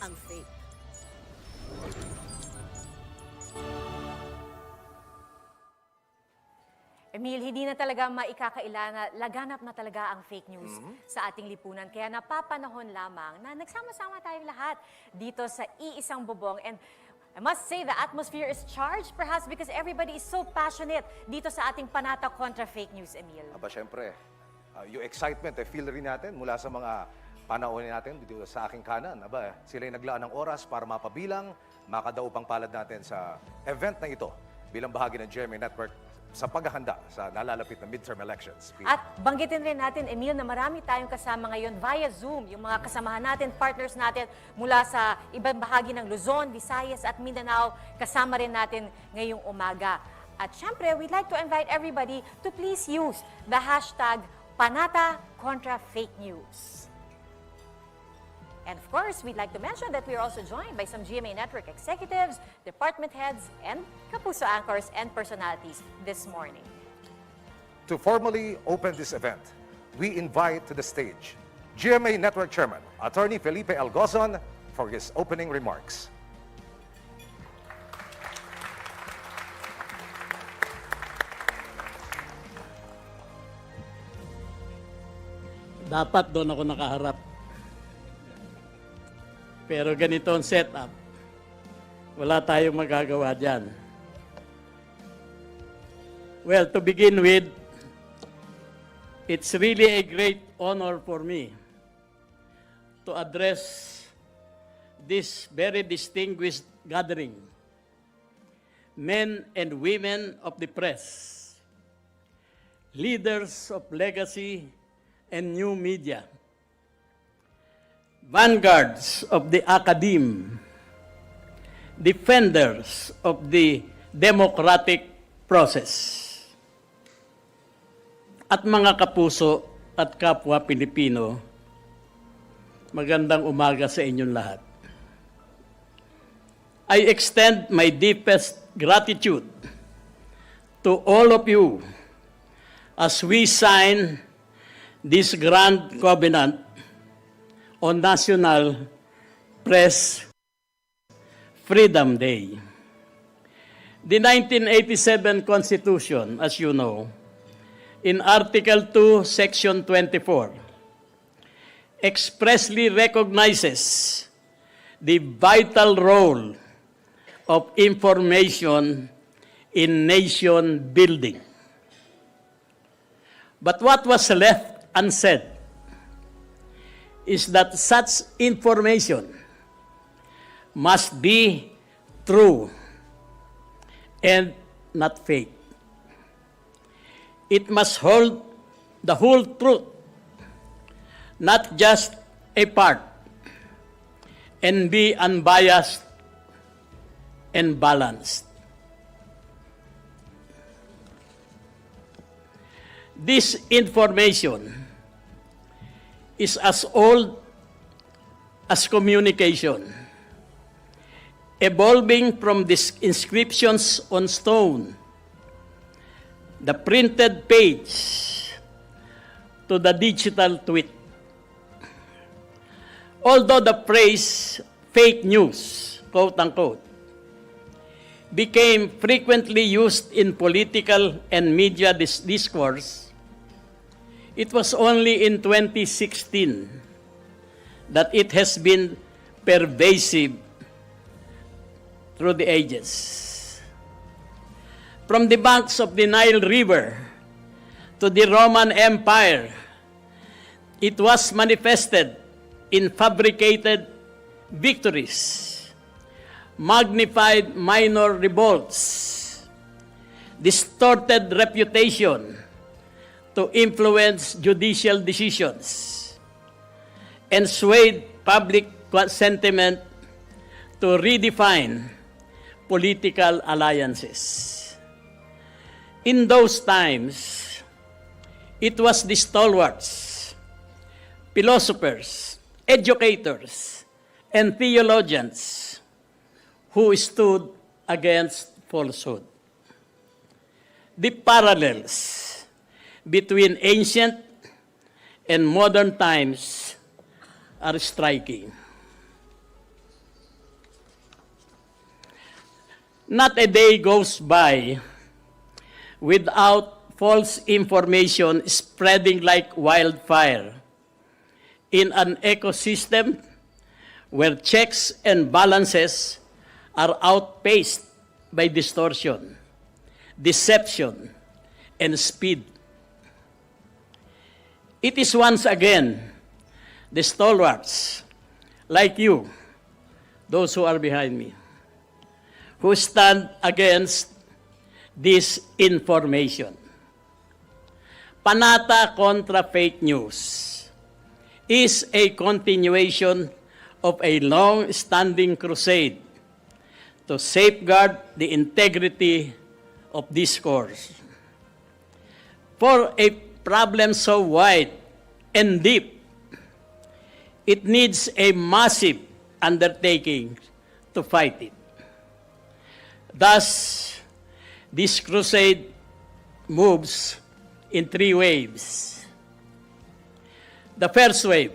ang fake. Emil, hindi na talaga maikakaila na laganap na talaga ang fake news sa ating lipunan. Kaya napapanahon lamang na nagsama-sama tayong lahat dito sa iisang bubong. And I must say the atmosphere is charged perhaps because everybody is so passionate dito sa ating panata kontra fake news, Emil. Aba, syempre, yung excitement, feel rin natin mula sa mga panahon natin dito sa aking kanan. Aba, sila'y naglaan ng oras para mapabilang, makadaupang palad natin sa event na ito bilang bahagi ng GMA Network sa paghahanda sa nalalapit na midterm elections. At banggitin rin natin, Emil, na marami tayong kasama ngayon via Zoom. Yung mga kasamahan natin, partners natin mula sa ibang bahagi ng Luzon, Visayas at Mindanao, kasama rin natin ngayong umaga. At syempre, we'd like to invite everybody to please use the hashtag PANATA kontra fake news. And of course, we'd like to mention that we are also joined by some GMA Network executives, department heads, and Kapuso anchors and personalities this morning. To formally open this event, we invite to the stage GMA Network Chairman, Attorney Felipe Algozon, for his opening remarks. Dapat doon ako nakaharap. Pero ganito ang setup. Wala tayong magagawa dyan. Well, to begin with, it's really a great honor for me to address this very distinguished gathering. Men and women of the press, leaders of legacy and new media, vanguards of the academe, defenders of the democratic process, at mga kapuso at kapwa Pilipino, magandang umaga sa inyong lahat. I extend my deepest gratitude to all of you as we sign this grand covenant on National Press Freedom Day. The 1987 Constitution, as you know, in Article 2, Section 24, expressly recognizes the vital role of information in nation building. But what was left unsaid is that such information must be true and not fake. It must hold the whole truth, not just a part, and be unbiased and balanced. This information is as old as communication, evolving from these inscriptions on stone, the printed page, to the digital tweet. Although the phrase fake news, quote unquote, became frequently used in political and media discourse, it was only in 2016 that it has been pervasive through the ages. From the banks of the Nile River to the Roman Empire, it was manifested in fabricated victories, magnified minor revolts, distorted reputation to influence judicial decisions, and swayed public sentiment to redefine political alliances. In those times, it was the stalwarts, philosophers, educators, and theologians who stood against falsehood. The parallels between ancient and modern times are striking. Not a day goes by without false information spreading like wildfire in an ecosystem where checks and balances are outpaced by distortion, deception, and speed. It is once again the stalwarts like you, those who are behind me, who stand against this information. PANATA kontra fake news is a continuation of a long-standing crusade to safeguard the integrity of discourse. For a problem so wide and deep, it needs a massive undertaking to fight it. Thus, this crusade moves in 3 waves. The first wave,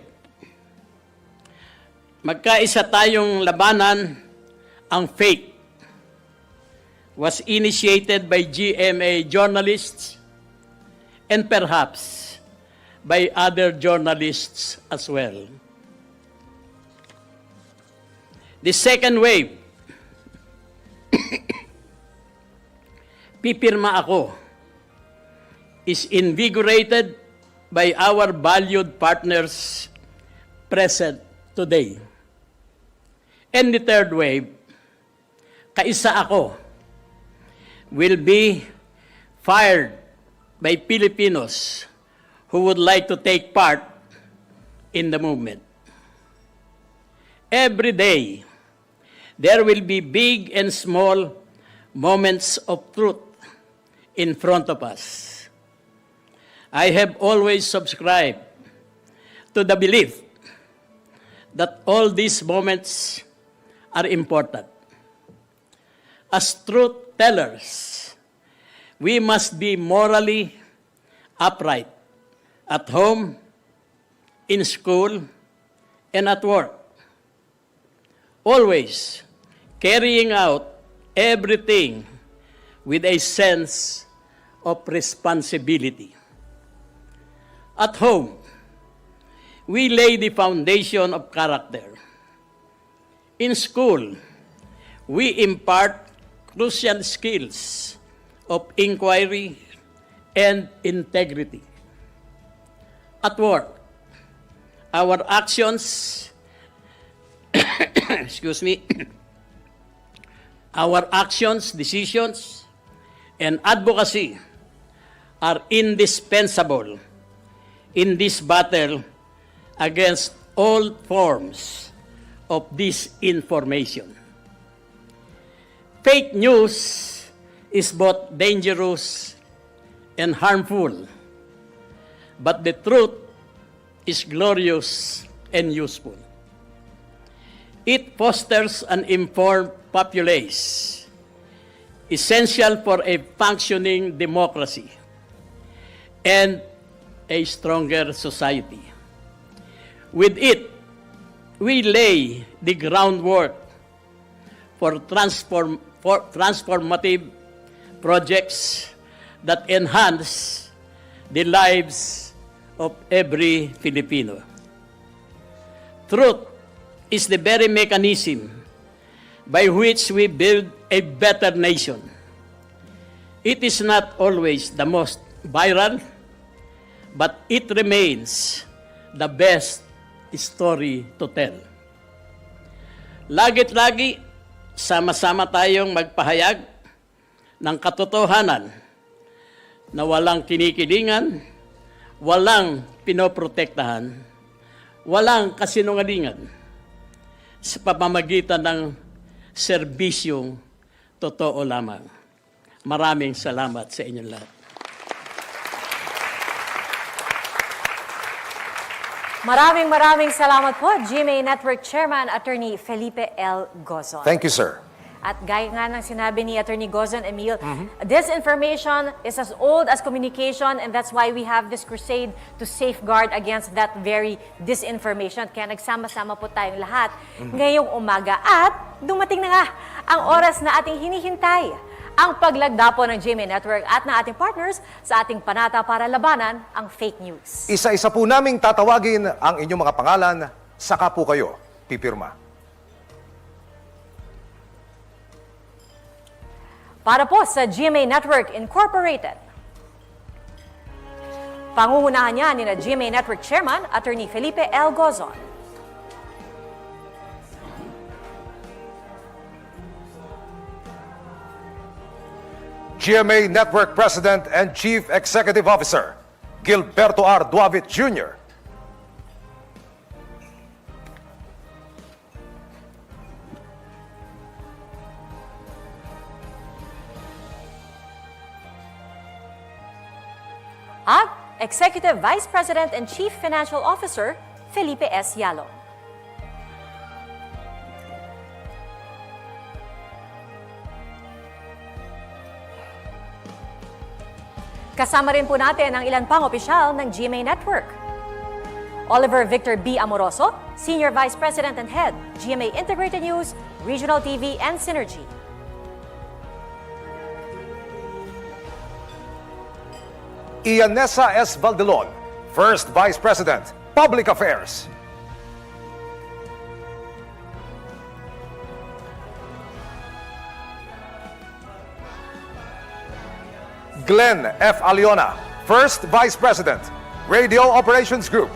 magkaisa tayong labanan, ang fake, was initiated by GMA journalists and perhaps by other journalists as well. The second wave, pipirma ako, is invigorated by our valued partners present today. And the third wave, kaisa ako, will be fired by Filipinos who would like to take part in the movement. Every day, there will be big and small moments of truth in front of us. I have always subscribed to the belief that all these moments are important. As truth tellers, we must be morally upright at home, in school, and at work. Always carrying out everything with a sense of responsibility. At home, we lay the foundation of character. In school, we impart crucial skills of inquiry and integrity. At work, our actions, our actions, decisions, and advocacy are indispensable in this battle against all forms of disinformation. Fake news is both dangerous and harmful, but the truth is glorious and useful. It fosters an informed populace, essential for a functioning democracy and a stronger society. With it, we lay the groundwork for transformative projects that enhance the lives of every Filipino. Truth is the very mechanism by which we build a better nation. It is not always the most viral, but it remains the best story to tell. Lagit-lagi, sama-sama tayong magpahayag ng katotohanan na walang kinikilingan, walang pinoprotektahan, walang kasinungalingan sa pamamagitan ng serbisyong totoo lamang. Maraming salamat sa inyong lahat. Maraming salamat po, GMA Network Chairman, Attorney Felipe L. Gozon. Thank you, sir. At gaya nga ng sinabi ni Attorney Gozon, Emil, disinformation is as old as communication, and that's why we have this crusade to safeguard against that very disinformation. Kaya nagsama-sama po tayong lahat ngayong umaga. At dumating na nga ang oras na ating hinihintay. Ang paglagda po ng GMA Network at ng ating partners sa ating panata para labanan ang fake news. Isa-isa po naming tatawagin ang inyong mga pangalan, saka po kayo pipirma. Para po sa GMA Network Incorporated, pangungunahan niya ni GMA Network Chairman, Attorney Felipe L. Gozon. GMA Network President and Chief Executive Officer, Gilberto R. Duavit Jr. At Executive Vice President and Chief Financial Officer, Felipe S. Yalo. Kasama rin po natin ang ilan pang opisyal ng GMA Network. Oliver Victor B. Amoroso, Senior Vice President and Head, GMA Integrated News, Regional TV, and Synergy. Ianessa S. Valdelon, First Vice President, Public Affairs. Glenn F. Aliona, First Vice President, Radio Operations Group.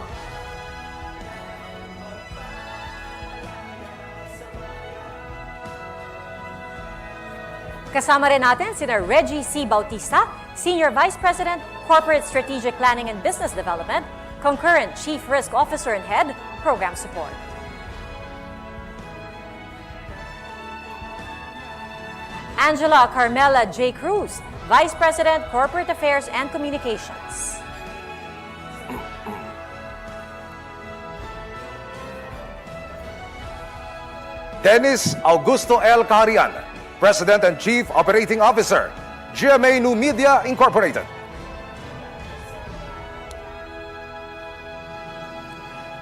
Kasama rin natin sina Reggie C. Bautista, Senior Vice President, Corporate Strategic Planning and Business Development, Concurrent Chief Risk Officer and Head, Program Support. Angela Carmela J. Cruz, Vice President, Corporate Affairs and Communications. Dennis Augusto L. Carian, President and Chief Operating Officer, GMA New Media Incorporated.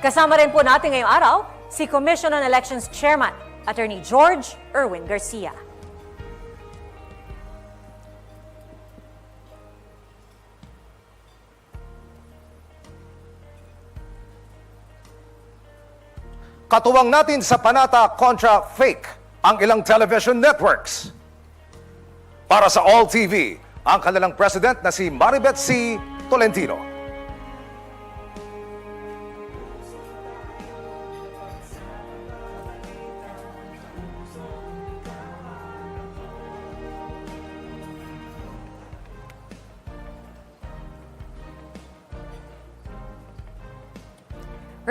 Kasama rin po natin ngayong araw si Commission on Elections Chairman, Attorney George Erwin Garcia. Katuwang natin sa panata kontra fake ang ilang television networks. Para sa All TV, ang kanilang president na si Maribeth C. Tolentino.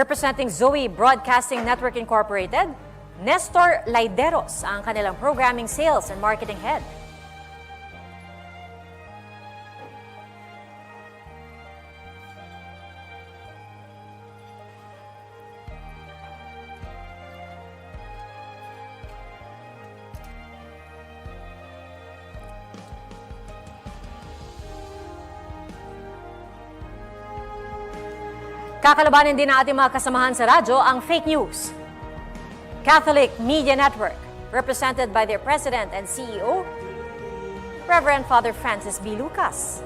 Representing Zoe Broadcasting Network Incorporated, Nestor Laideros ang kanilang Programming Sales and Marketing Head. Kakalabanin din ng ating mga kasamahan sa radyo ang fake news. Catholic Media Network, represented by their President and CEO, Reverend Father Francis B. Lucas.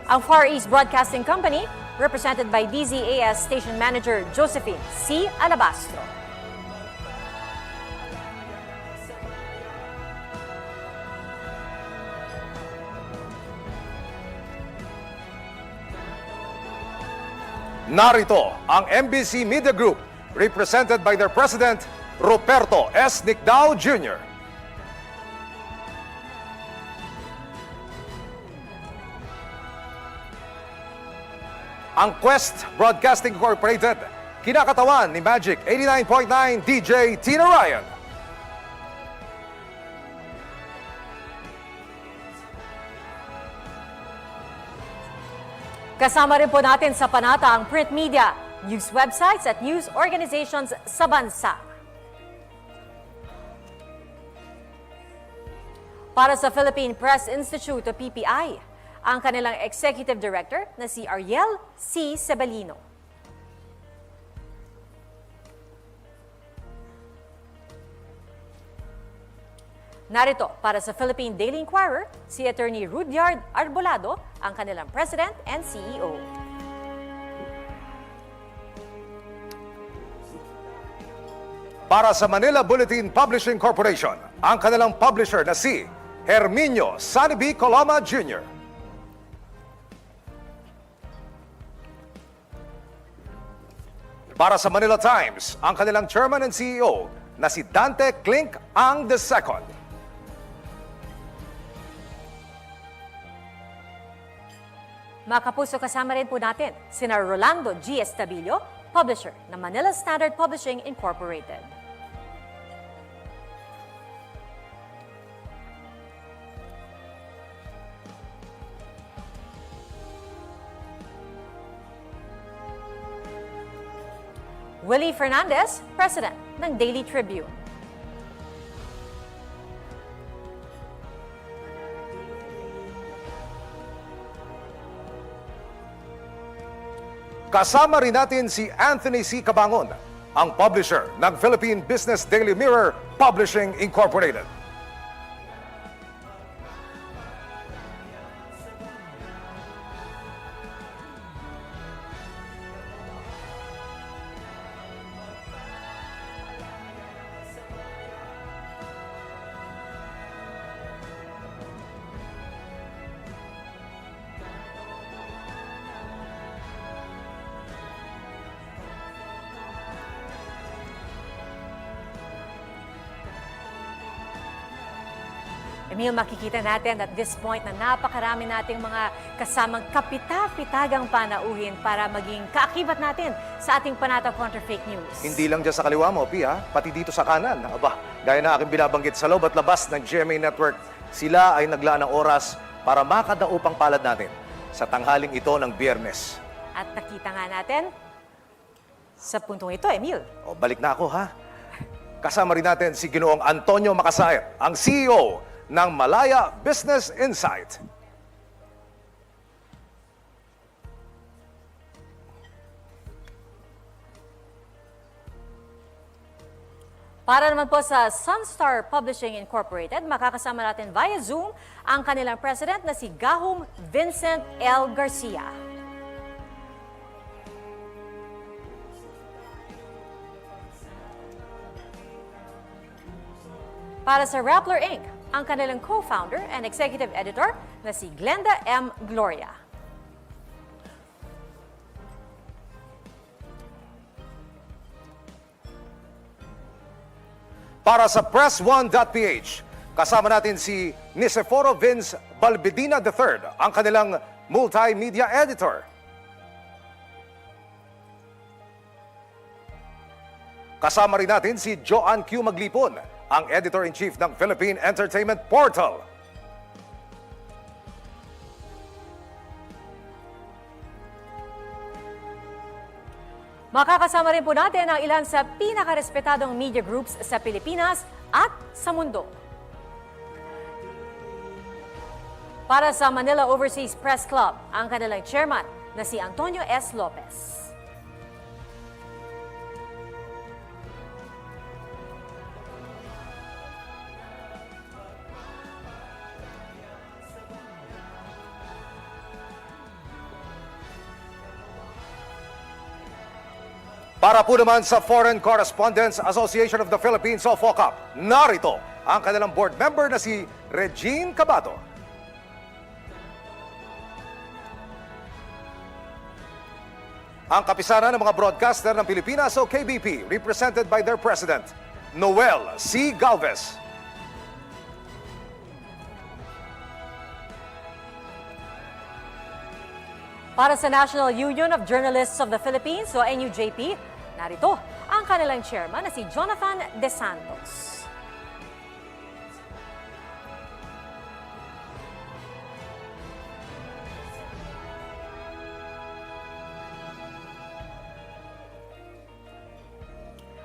Ang Far East Broadcasting Company, represented by DZAS Station Manager Josephine C. Alabastro. Narito ang MBC Media Group, represented by their President, Roberto S. Nicdao Jr. Ang Quest Broadcasting Incorporated, kinakatawan ni Magic 89.9 DJ Tina Ryan. Kasama rin po natin sa panata ang print media, news websites at news organizations sa bansa. Para sa Philippine Press Institute o PPI, ang kanilang Executive Director na si Ariel C. Sebelino. Narito para sa Philippine Daily Inquirer, si Attorney Rudyard Arbolado, ang kanilang President and CEO. Para sa Manila Bulletin Publishing Corporation, ang kanilang publisher na si Herminio Sunny B. Coloma Jr. Para sa Manila Times, ang kanilang Chairman and CEO na si Dante Clink ang II. Mga kapuso, kasama rin po natin sina Rolando G. Estabilio, publisher ng Manila Standard Publishing Incorporated. Willie Fernandez, President ng Daily Tribune. Kasama rin natin si Anthony C. Cabangon, ang publisher ng Philippine Business Daily Mirror Publishing Incorporated. Emil, makikita natin at this point na napakarami nating mga kasamang kapita-pitagang panauhin para maging kaakibat natin sa ating PANATA Contra Fake News. Hindi lang dyan sa kaliwa mo, Pi, ha? Pati dito sa kanan. Aba, gaya na aking binabanggit sa loob at labas ng GMA Network, sila ay naglaan ng oras para makadaupang palad natin sa tanghaling ito ng Biyernes. At nakita nga natin sa puntong ito, Emil. O, balik na ako, ha? Kasama rin natin si Ginoong Antonio Macasayat, ang CEO ng Malaya Business Insight. Para naman po sa Sunstar Publishing Incorporated, makakasama natin via Zoom ang kanilang president na si Gahom Vincent L. Garcia. Para sa Rappler Inc., ang kanilang co-founder and executive editor na si Glenda M. Gloria. Para sa Press1.ph, kasama natin si Niceforo Vince Balbedina III, ang kanilang multimedia editor. Kasama rin natin si Joanne Q. Maglipon, ang editor-in-chief ng Philippine Entertainment Portal. Makakasama rin po natin ang ilan sa pinakarespetadong media groups sa Pilipinas at sa mundo. Para sa Manila Overseas Press Club, ang kanilang chairman na si Antonio S. Lopez. Para po naman sa Foreign Correspondents Association of the Philippines o FOCAP, narito ang kanilang board member na si Regine Cabato. Ang kapisanan ng mga broadcaster ng Pilipinas o KBP, represented by their president, Noel C. Galvez. Para sa National Union of Journalists of the Philippines o NUJP, narito ang kanilang chairman na si Jonathan De Santos.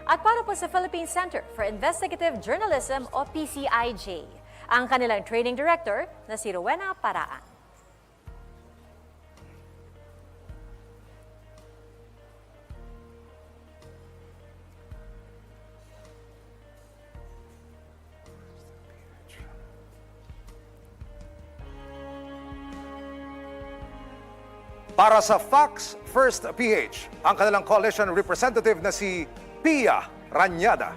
At para po sa Philippine Center for Investigative Journalism o PCIJ, ang kanilang training director na si Rowena Paraan. Para sa Facts First PH, ang kanilang coalition representative na si Pia Ranyada.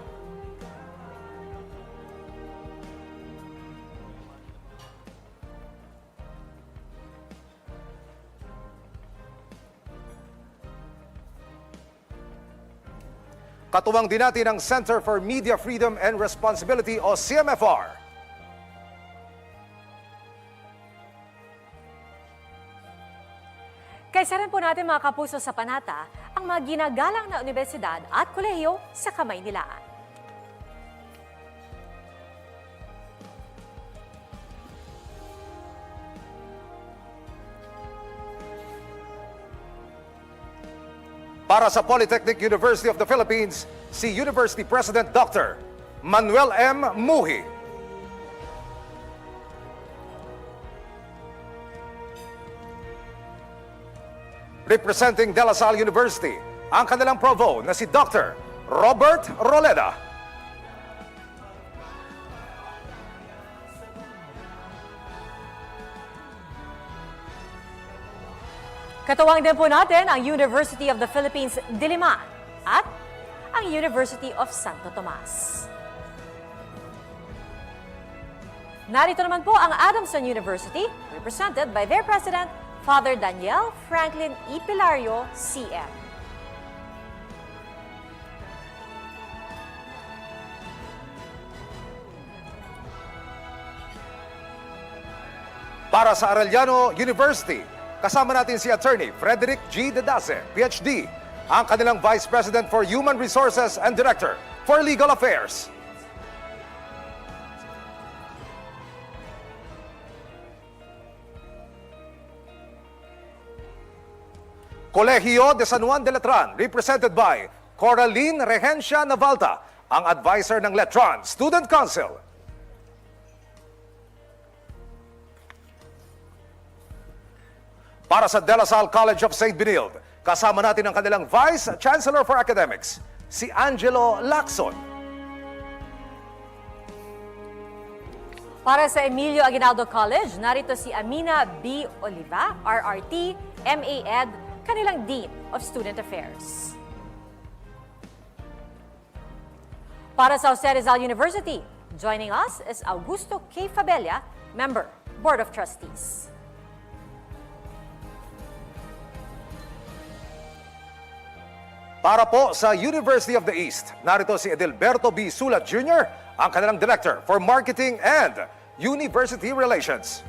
Katuwang din natin ang Center for Media Freedom and Responsibility o CMFR. Kaysa rin po natin mga kapuso sa PANATA ang mga ginagalang na universidad at kolehiyo sa Kamaynilaan. Para sa Polytechnic University of the Philippines, si University President Dr. Manuel M. Muhi. Representing De La Salle University, ang kanilang provo na si Dr. Robert Roleda. Katuwang din po natin ang University of the Philippines, Diliman at ang University of Santo Tomas. Narito naman po ang Adamson University, represented by their president, Father Daniel Franklin E. Pilario, CM. Para sa Arellano University, kasama natin si Attorney Frederick G. Dedase, PhD, ang kanilang Vice President for Human Resources and Director for Legal Affairs. Colegio de San Juan de Letran, represented by Coraline Regencia Navalta, ang advisor ng Letran Student Council. Para sa De La Salle College of St. Benilde, kasama natin ang kanilang Vice Chancellor for Academics, si Angelo Lacson. Para sa Emilio Aguinaldo College, narito si Amina B. Oliva, RRT, MA Ed, kanilang Dean of Student Affairs. Para sa Jose Rizal University, joining us is Augusto K. Fabella, Member, Board of Trustees. Para po sa University of the East, narito si Edilberto B. Sulat Jr., ang kanilang Director for Marketing and University Relations.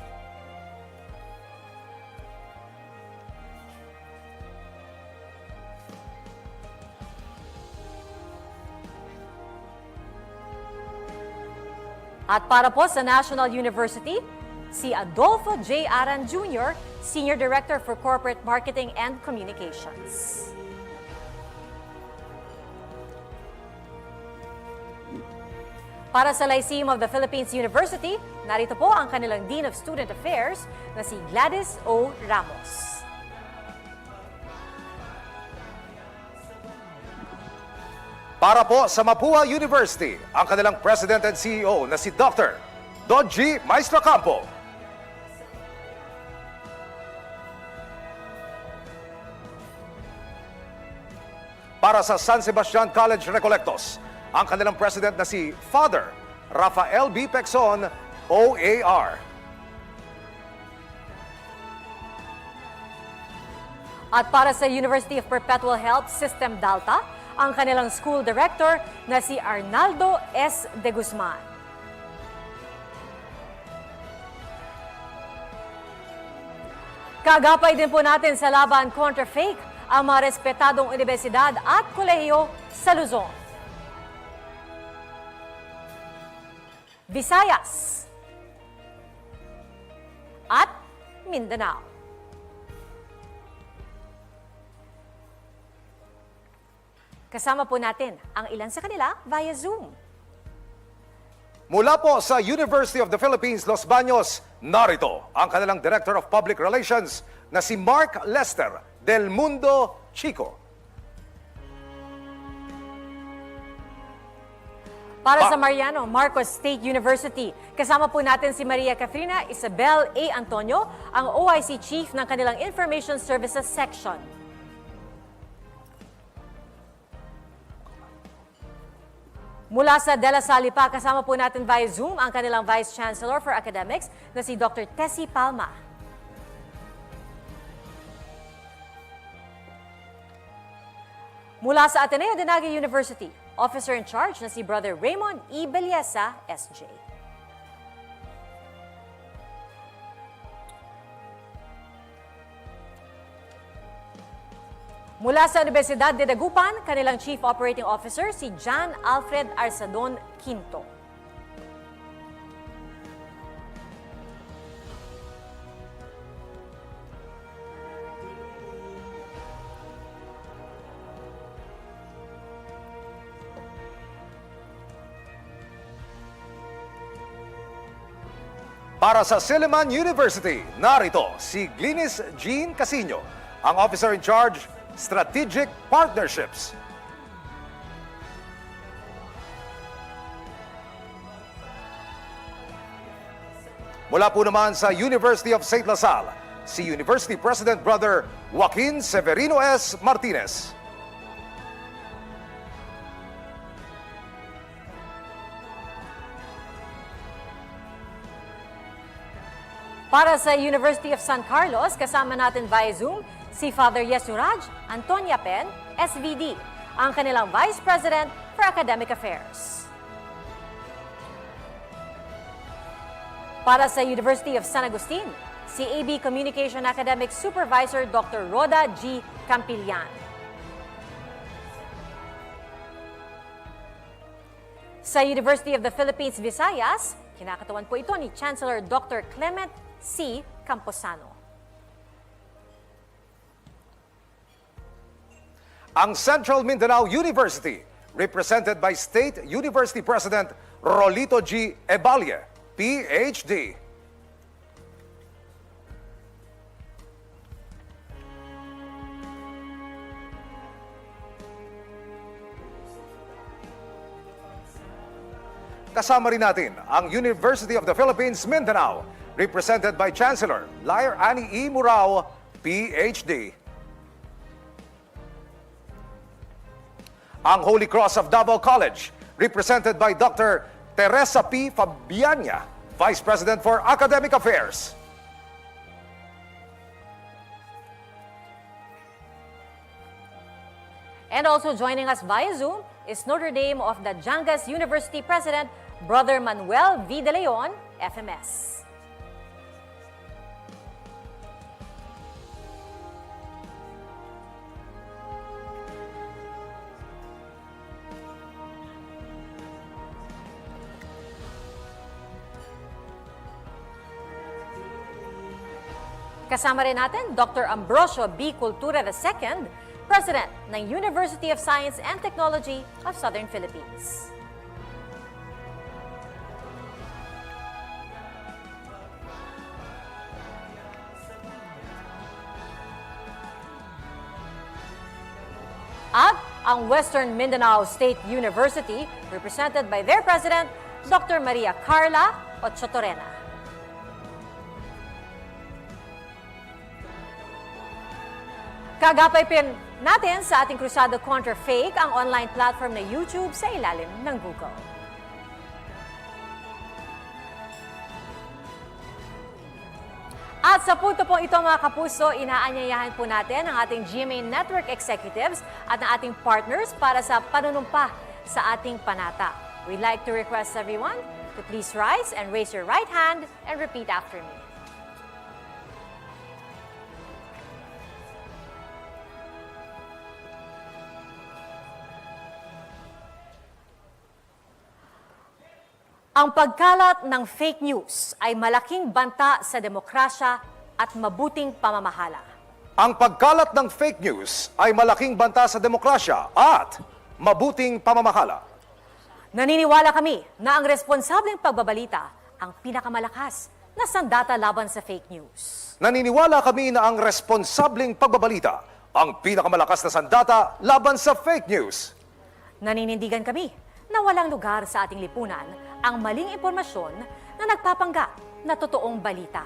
At para po sa National University, si Adolfo J. Aran Jr., Senior Director for Corporate Marketing and Communications. Para sa Lyceum of the Philippines University, narito po ang kanilang Dean of Student Affairs na si Gladys O. Ramos. Para po sa Mapua University, ang kanilang President and CEO na si Dr. Dodgy Maestrocampo. Para sa San Sebastian College Recolectos, ang kanilang President na si Father Rafael B. Pexon, OAR. At para sa University of Perpetual Health System Dalta, ang kanilang School Director na si Arnaldo S. De Guzman. Kagapay din po natin sa laban kontra fake ang mga respetadong universidad at kolehiyo sa Luzon, Visayas at Mindanao. Kasama po natin ang ilan sa kanila via Zoom. Mula po sa University of the Philippines, Los Baños, narito ang kanilang Director of Public Relations na si Mark Lester del Mundo Chico. Para sa Mariano Marcos State University, kasama po natin si Maria Catherina Isabel A. Antonio, ang OIC Chief ng kanilang Information Services Section. Mula sa De La Salle pa, kasama po natin via Zoom ang kanilang Vice Chancellor for Academics na si Dr. Tessie Palma. Mula sa Ateneo de Naga University, Officer in Charge na si Brother Raymond E. Beliesa, SJ. Mula sa Universidad de Dagupan, kanilang Chief Operating Officer si John Alfred Arsadon Quinto. Para sa Silliman University, narito si Glynis Jean Casino, ang Officer in Charge, Strategic Partnerships. Mula po naman sa University of St. LaSalle, si University President Brother Joaquin Severino S. Martinez. Para sa University of San Carlos, kasama natin via Zoom si Father Yesuraj Antonia Pen, SVD, ang kanilang Vice President for Academic Affairs. Para sa University of San Agustin, si AB Communication Academic Supervisor Dr. Roda G. Campillan. Sa University of the Philippines, Visayas, kinakatawan po ito ni Chancellor Dr. Clement C. Camposano. Ang Central Mindanao University, represented by State University President Rolito G. Ebalie, PhD. Kasama rin natin ang University of the Philippines, Mindanao, represented by Chancellor Lair Ani E. Murao, PhD. Ang Holy Cross of Davao College, represented by Dr. Teresa P. Fabiania, Vice President for Academic Affairs. And also joining us via Zoom is Notre Dame of the Jangas University President, Brother Manuel V. De Leon, FMS. Kasama rin natin Dr. Ambrosio B. Cultura II, President ng University of Science and Technology of Southern Philippines. At ang Western Mindanao State University, represented by their President, Dr. Maria Carla Ochotorena. Kagapay pin natin sa ating krusada kontra fake ang online platform na YouTube sa ilalim ng Google. At sa punto pong ito mga kapuso, inaanyayahan po natin ang ating GMA Network Executives at ang ating partners para sa panunumpa sa ating panata. We'd like to request everyone to please rise and raise your right hand and repeat after me. Ang pagkalat ng fake news ay malaking banta sa demokrasya at mabuting pamamahala. Ang pagkalat ng fake news ay malaking banta sa demokrasya at mabuting pamamahala. Naniniwala kami na ang responsableng pagbabalita ang pinakamalakas na sandata laban sa fake news. Naniniwala kami na ang responsableng pagbabalita ang pinakamalakas na sandata laban sa fake news. Naninindigan kami na walang lugar sa ating lipunan ang maling impormasyon na nagpapanggap na totoong balita.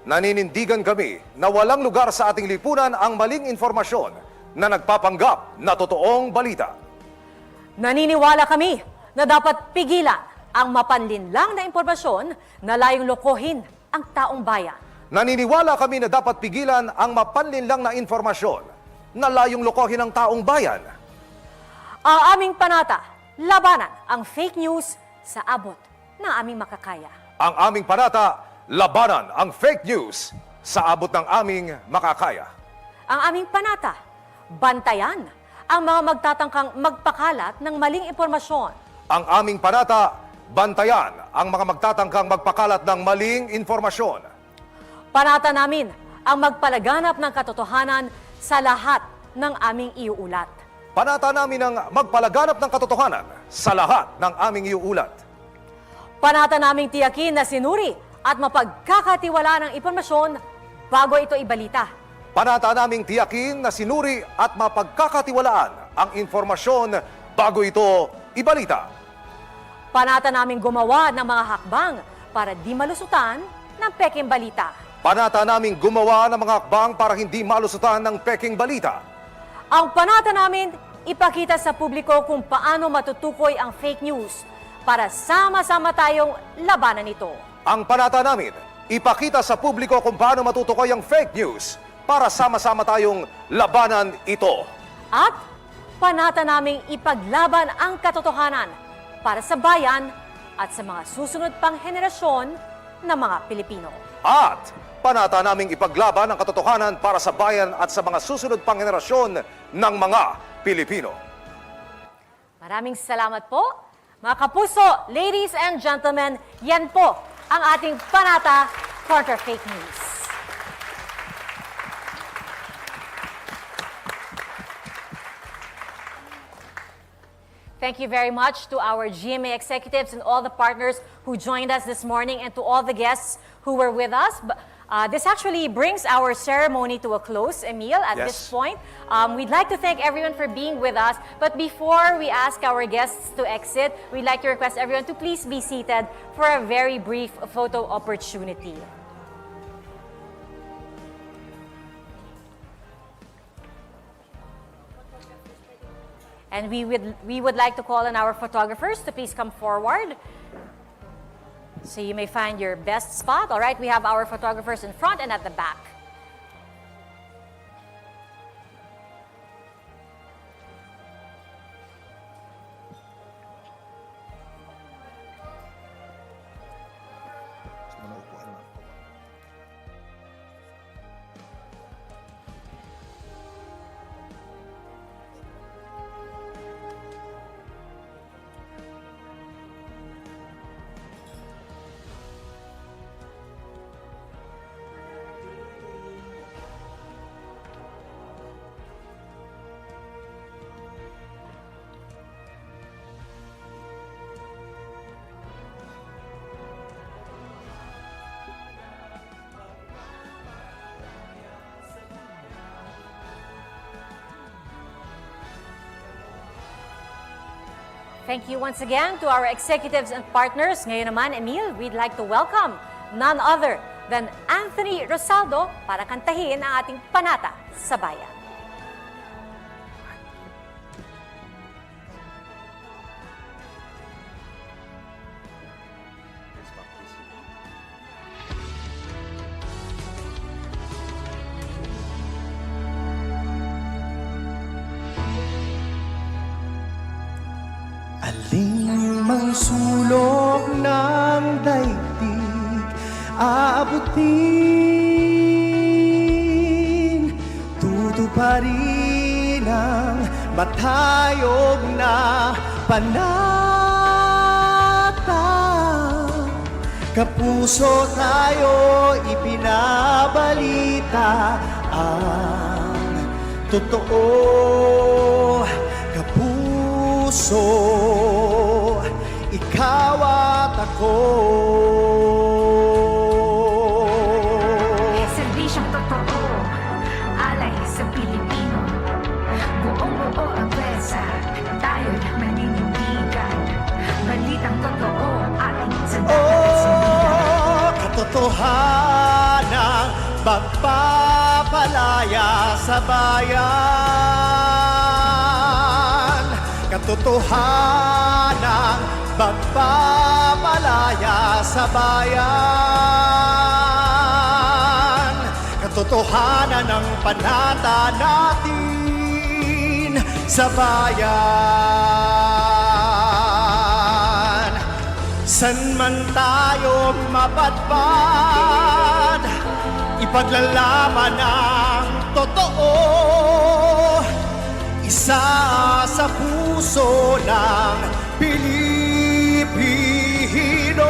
Naninindigan kami na walang lugar sa ating lipunan ang maling informasyon na nagpapanggap na totoong balita. Naniniwala kami na dapat pigilan ang mapanlinlang na impormasyon na layong lokohin ang taong bayan. Naniniwala kami na dapat pigilan ang mapanlinlang na informasyon na layong lokohin ang taong bayan. Ang aming panata, labanan ang fake news sa abot ng aming makakaya. Ang aming panata, labanan ang fake news sa abot ng aming makakaya. Ang aming panata, bantayan ang mga magtatangkang magpakalat ng maling impormasyon. Ang aming panata, bantayan ang mga magtatangkang magpakalat ng maling informasyon. Panata namin ang magpalaganap ng katotohanan sa lahat ng aming iuulat. Panata namin ang magpalaganap ng katotohanan sa lahat ng aming iuulat. Panata naming tiyakin na sinuri at mapagkakatiwalaan ng impormasyon bago ito ibalita. Panata naming tiyakin na sinuri at mapagkakatiwalaan ang informasyon bago ito ibalita. Panata naming gumawa ng mga hakbang para di malusutan ng peking balita. Panata naming gumawa ng mga hakbang para hindi malusutan ng peking balita. Ang panata namin, ipakita sa publiko kung paano matutukoy ang fake news para sama-sama tayong labanan ito. Ang panata namin, ipakita sa publiko kung paano matutukoy ang fake news para sama-sama tayong labanan ito. At panata naming ipaglaban ang katotohanan para sa bayan at sa mga susunod pang henerasyon ng mga Pilipino. At panata naming ipaglaban ang katotohanan para sa bayan at sa mga susunod pang henerasyon ng mga Pilipino. Maraming salamat po. Mga kapuso, ladies and gentlemen, yan po ang ating panata Kontra Fake News. Thank you very much to our GMA executives and all the partners who joined us this morning and to all the guests who were with us. This actually brings our ceremony to a close, Emil, at Yes. this point. We'd like to thank everyone for being with us. But before we ask our guests to exit, we'd like to request everyone to please be seated for a very brief photo opportunity. And we would like to call on our photographers to please come forward. So you may find your best spot. All right, we have our photographers in front and at the back. Thank you once again to our executives and partners. Ngayon naman, Emil, we'd like to welcome none other than Anthony Rosaldo para kantahin ang ating panata sa bayan. Aling mang sulok ng daigdig aabutin, tutuparin ang matayog na panata. Kapuso tayo ipinabalita ang totoo. Kapuso ko. Serbisyong totoo, alay sa Pilipino. Buong-buo ang pwersa, tayo'y maninindigan. Balitang totoo, ating Oh, katotohanan magpapalaya sa bayan. Katotohanan magpapalaya sa bayan. Katotohanan ng panata natin sa bayan. San man tayo mapadpad, ipaglalaban ang totoo. Isa sa puso ng Pilipino.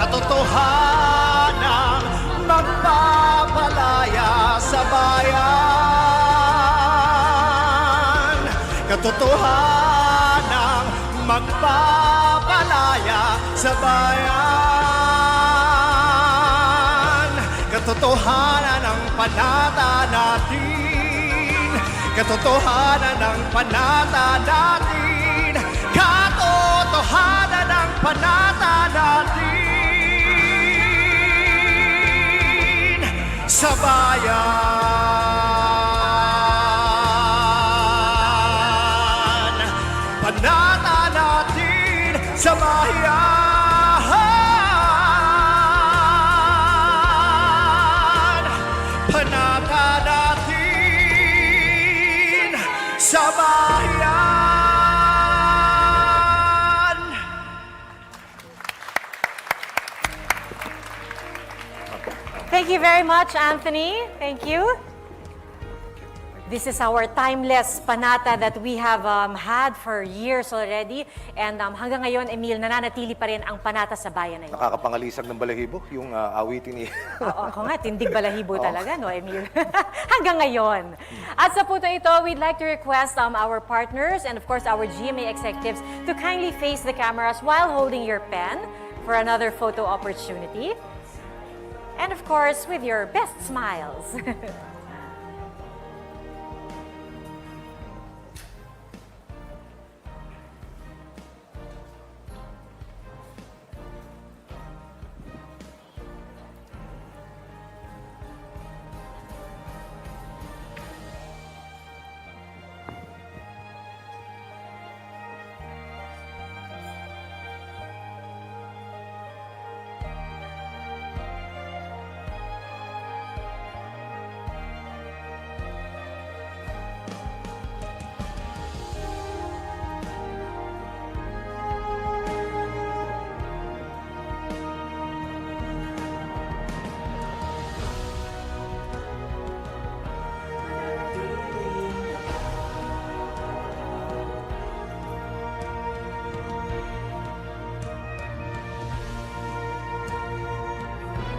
Katotohanan magpapalaya sa bayan. Katotohanan magpapalaya sa bayan. Katotohanan ng panata natin. Katotohanan ng panata natin. Katotohanan ng panata natin sa bayan. Panata natin sa bayan. Panata natin sa bayan. Thank you very much, Anthony. Thank you. This is our timeless panata that we have had for years already. And hanggang ngayon, Emil, nananatili pa rin ang panata sa bayan na yun. Nakakapangalisag ng balahibo, yung awitin ni... Oo, ako nga, tindig balahibo talaga, no, Emil? Hanggang ngayon. At sa punto ito, we'd like to request our partners and of course our GMA executives to kindly face the cameras while holding your pen for another photo opportunity. And of course, with your best smiles.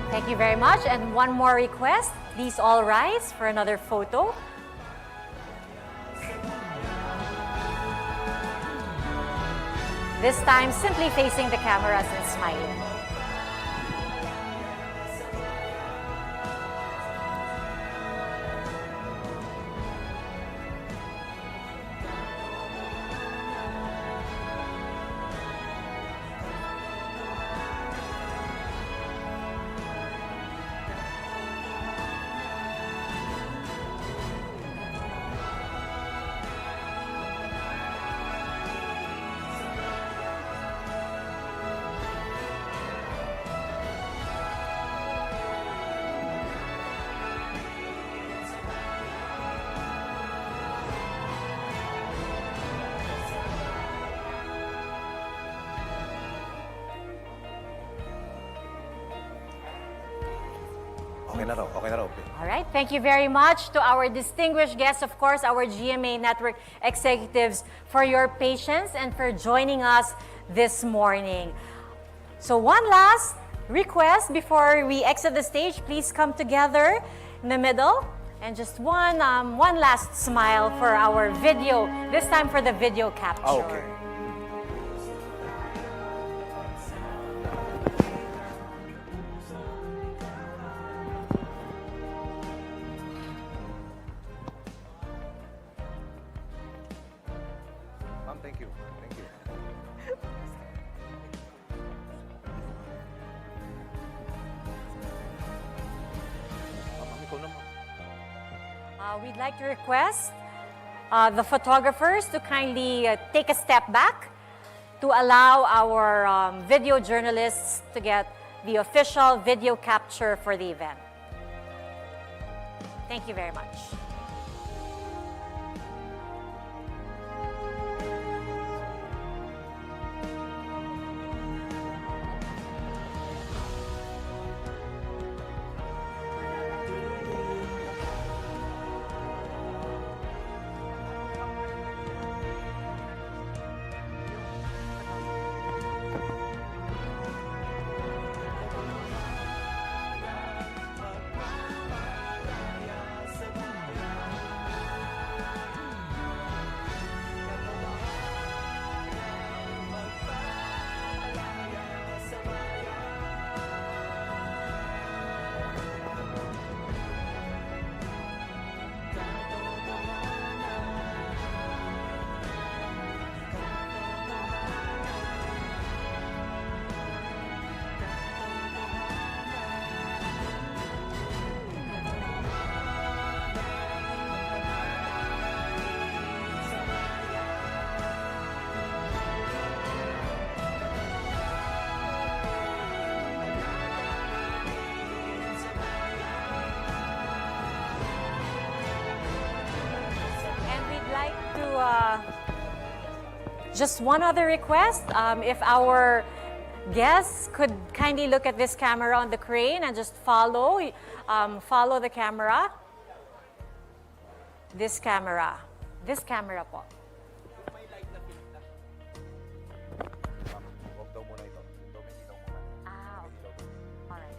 Thank you very much. And one more request. Please all rise for another photo. This time, simply facing the cameras and smiling. Okay na raw. All right, thank you very much to our distinguished guests, of course, our GMA Network executives, for your patience and for joining us this morning. So one last request before we exit the stage. Please come together in the middle and just one last smile for our video, this time for the video capture. Okay. We'd like to request the photographers to kindly take a step back to allow our video journalists to get the official video capture for the event. Thank you very much. Just one other request, if our guests could kindly look at this camera on the crane and just follow the camera. This camera po. Huwag daw muna ito. Ito, may ilaw muna. Okay. Alright.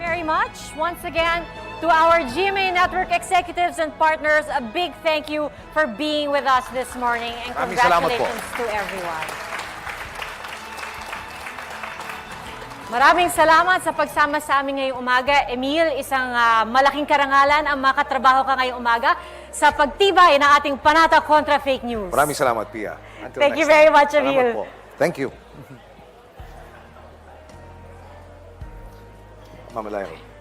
Very much. Once again, to our GMA Network executives and partners, a big thank you for being with us this morning and Maraming salamat po. congratulations to everyone. Maraming salamat sa pagsama sa amin ngayong umaga. Emil, isang malaking karangalan ang makatrabaho ka ngayong umaga sa pagtibay ng ating panata kontra fake news. Maraming salamat, Pia. Until Thank you next very time. much, Salamat Emil. po. Thank you. Mama Lairo.